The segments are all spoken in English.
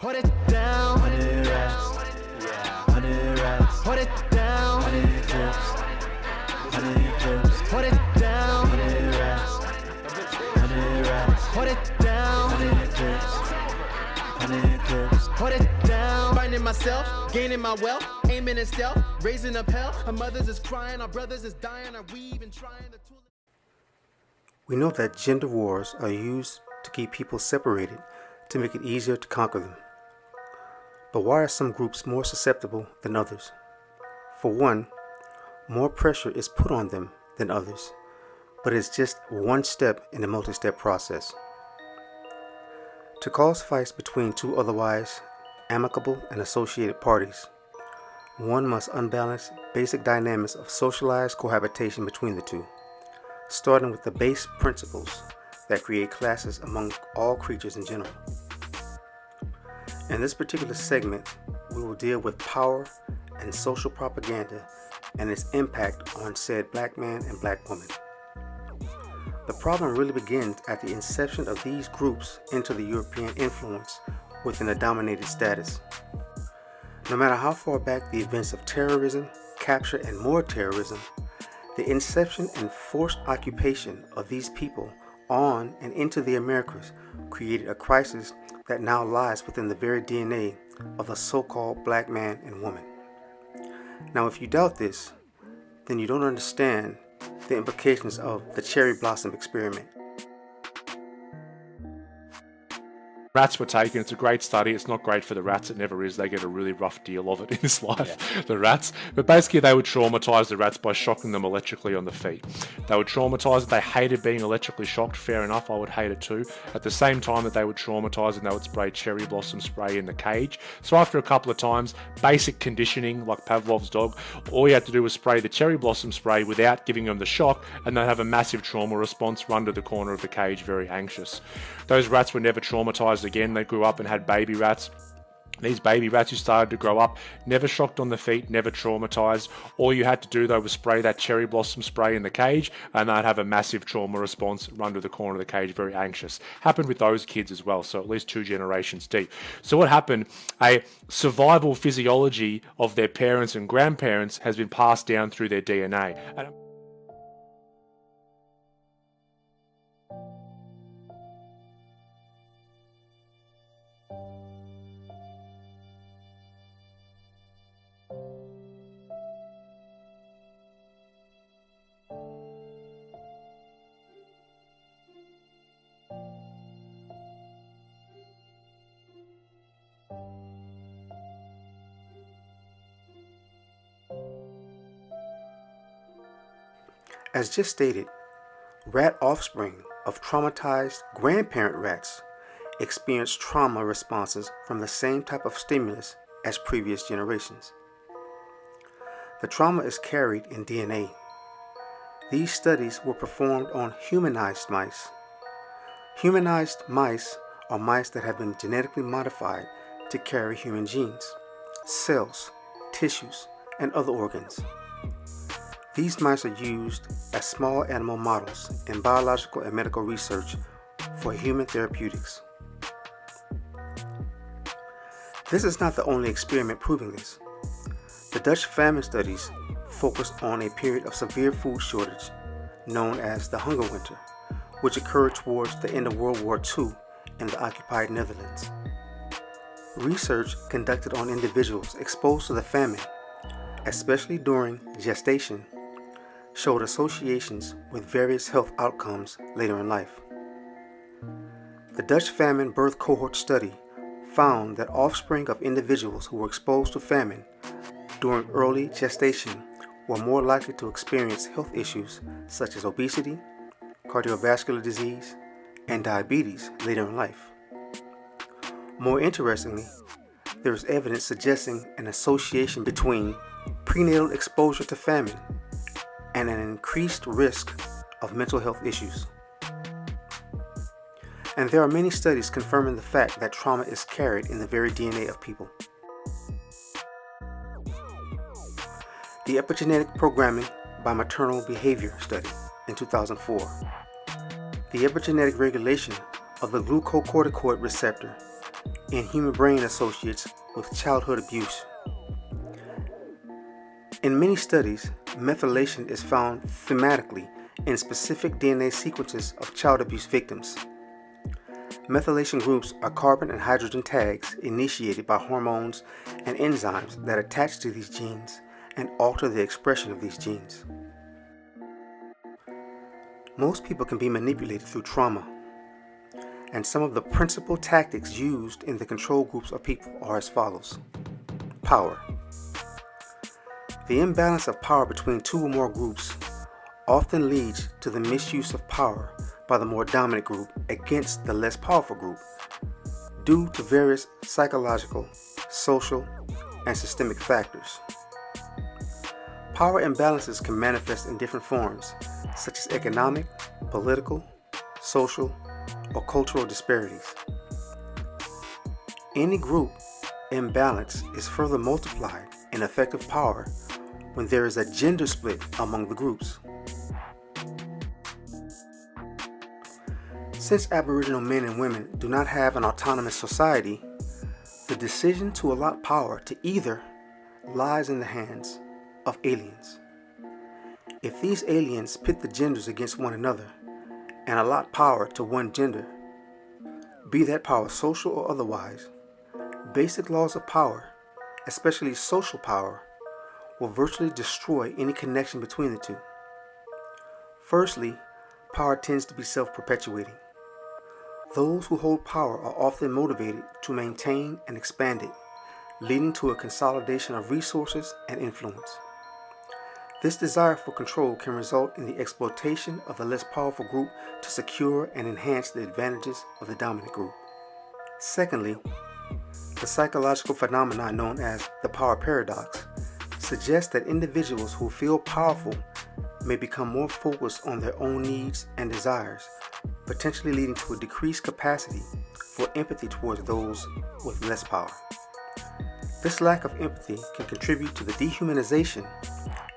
Put it down. 100 rats. Yeah. 100 rats. Put it down. 100 clips. 100 clips. Put it down. 100 rats. 100 rats. Put it down. 100 clips. 100 clips. Put it down. Finding myself, gaining my wealth, aiming in stealth, raising up hell. Our mothers is crying, our brothers is dying, are we even trying to... We know that gender wars are used to keep people separated to make it easier to conquer them. But why are some groups more susceptible than others? For one, more pressure is put on them than others, but it's just one step in a multi-step process. To cause fights between two otherwise amicable and associated parties, one must unbalance basic dynamics of socialized cohabitation between the two, starting with the base principles that create classes among all creatures in general. In this particular segment, we will deal with power and social propaganda and its impact on said black man and black woman. The problem really begins at the inception of these groups into the European influence within a dominated status. No matter how far back the events of terrorism, capture, and more terrorism, the inception and forced occupation of these people on and into the Americas created a crisis that now lies within the very DNA of the so-called black man and woman. Now, if you doubt this, then you don't understand the implications of the cherry blossom experiment. Rats were taken. It's a great study. It's not great for the rats. It never is. They get a really rough deal of it in this life, the rats. But basically, they would traumatize the rats by shocking them electrically on the feet. They would traumatize it. They hated being electrically shocked. Fair enough. I would hate it too. At the same time that they would traumatize it, they would spray cherry blossom spray in the cage. So after a couple of times, basic conditioning, like Pavlov's dog, all you had to do was spray the cherry blossom spray without giving them the shock, and they'd have a massive trauma response, run to the corner of the cage, very anxious. Those rats were never traumatized again. They grew up and had baby rats. These baby rats who started to grow up, never shocked on the feet, never traumatized. All you had to do though was spray that cherry blossom spray in the cage, and they'd have a massive trauma response, run to the corner of the cage, very anxious. Happened with those kids as well, so at least 2 generations deep. So what happened? A survival physiology of their parents and grandparents has been passed down through their DNA. As just stated, rat offspring of traumatized grandparent rats experience trauma responses from the same type of stimulus as previous generations. The trauma is carried in DNA. These studies were performed on humanized mice. Humanized mice are mice that have been genetically modified to carry human genes, cells, tissues, and other organs. These mice are used as small animal models in biological and medical research for human therapeutics. This is not the only experiment proving this. The Dutch famine studies focused on a period of severe food shortage known as the Hunger Winter, which occurred towards the end of World War II in the occupied Netherlands. Research conducted on individuals exposed to the famine, especially during gestation, showed associations with various health outcomes later in life. The Dutch famine birth cohort study found that offspring of individuals who were exposed to famine during early gestation were more likely to experience health issues such as obesity, cardiovascular disease, and diabetes later in life. More interestingly, there is evidence suggesting an association between prenatal exposure to famine and an increased risk of mental health issues. And there are many studies confirming the fact that trauma is carried in the very DNA of people. The Epigenetic Programming by Maternal Behavior study in 2004. The epigenetic regulation of the glucocorticoid receptor in human brain associates with childhood abuse. In many studies, methylation is found thematically in specific DNA sequences of child abuse victims. Methylation groups are carbon and hydrogen tags initiated by hormones and enzymes that attach to these genes and alter the expression of these genes. Most people can be manipulated through trauma, and some of the principal tactics used in the control groups of people are as follows. Power. The imbalance of power between two or more groups often leads to the misuse of power by the more dominant group against the less powerful group due to various psychological, social, and systemic factors. Power imbalances can manifest in different forms, such as economic, political, social, or cultural disparities. Any group imbalance is further multiplied in effective power when there is a gender split among the groups. Since Aboriginal men and women do not have an autonomous society, the decision to allot power to either lies in the hands of aliens. If these aliens pit the genders against one another and allot power to one gender, be that power social or otherwise, basic laws of power, especially social power, will virtually destroy any connection between the two. Firstly, power tends to be self-perpetuating. Those who hold power are often motivated to maintain and expand it, leading to a consolidation of resources and influence. This desire for control can result in the exploitation of the less powerful group to secure and enhance the advantages of the dominant group. Secondly, the psychological phenomenon known as the power paradox suggests that individuals who feel powerful may become more focused on their own needs and desires, potentially leading to a decreased capacity for empathy towards those with less power. This lack of empathy can contribute to the dehumanization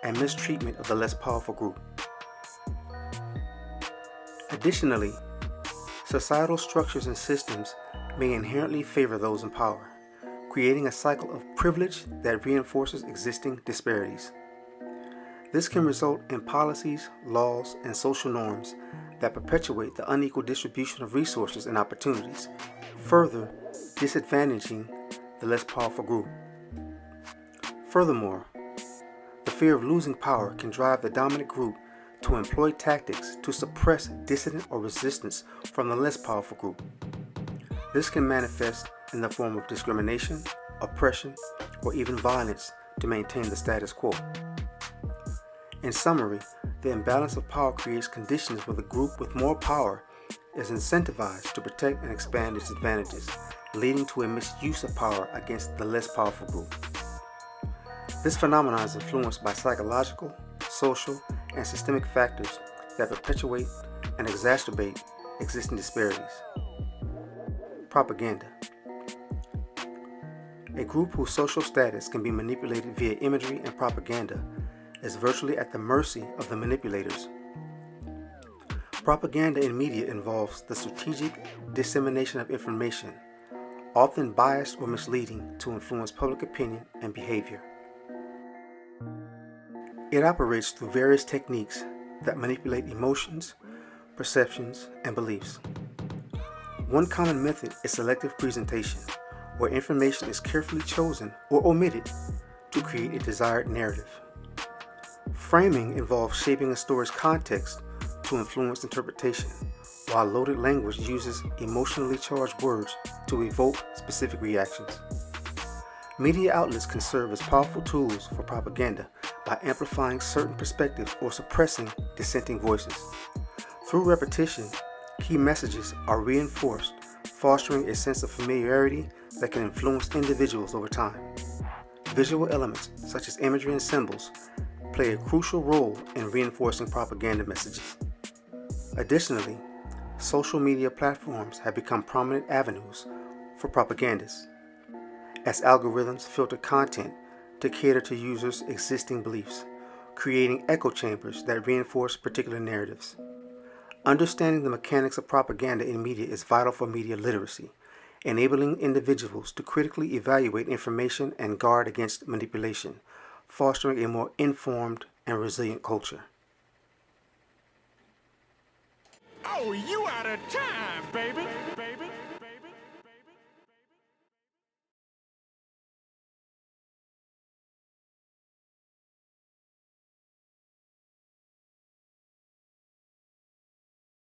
and mistreatment of the less powerful group. Additionally, societal structures and systems may inherently favor those in power, creating a cycle of privilege that reinforces existing disparities. This can result in policies, laws, and social norms that perpetuate the unequal distribution of resources and opportunities, further disadvantaging the less powerful group. Furthermore, the fear of losing power can drive the dominant group to employ tactics to suppress dissident or resistance from the less powerful group. This can manifest in the form of discrimination, oppression, or even violence to maintain the status quo. In summary, the imbalance of power creates conditions where the group with more power is incentivized to protect and expand its advantages, leading to a misuse of power against the less powerful group. This phenomenon is influenced by psychological, social, and systemic factors that perpetuate and exacerbate existing disparities. Propaganda. A group whose social status can be manipulated via imagery and propaganda is virtually at the mercy of the manipulators. Propaganda in media involves the strategic dissemination of information, often biased or misleading, to influence public opinion and behavior. It operates through various techniques that manipulate emotions, perceptions, and beliefs. One common method is selective presentation, where information is carefully chosen or omitted to create a desired narrative. Framing involves shaping a story's context to influence interpretation, while loaded language uses emotionally charged words to evoke specific reactions. Media outlets can serve as powerful tools for propaganda by amplifying certain perspectives or suppressing dissenting voices. Through repetition, key messages are reinforced, fostering a sense of familiarity that can influence individuals over time. Visual elements, such as imagery and symbols, play a crucial role in reinforcing propaganda messages. Additionally, social media platforms have become prominent avenues for propagandists, as algorithms filter content to cater to users' existing beliefs, creating echo chambers that reinforce particular narratives. Understanding the mechanics of propaganda in media is vital for media literacy, enabling individuals to critically evaluate information and guard against manipulation, fostering a more informed and resilient culture. Oh, you out of time, baby.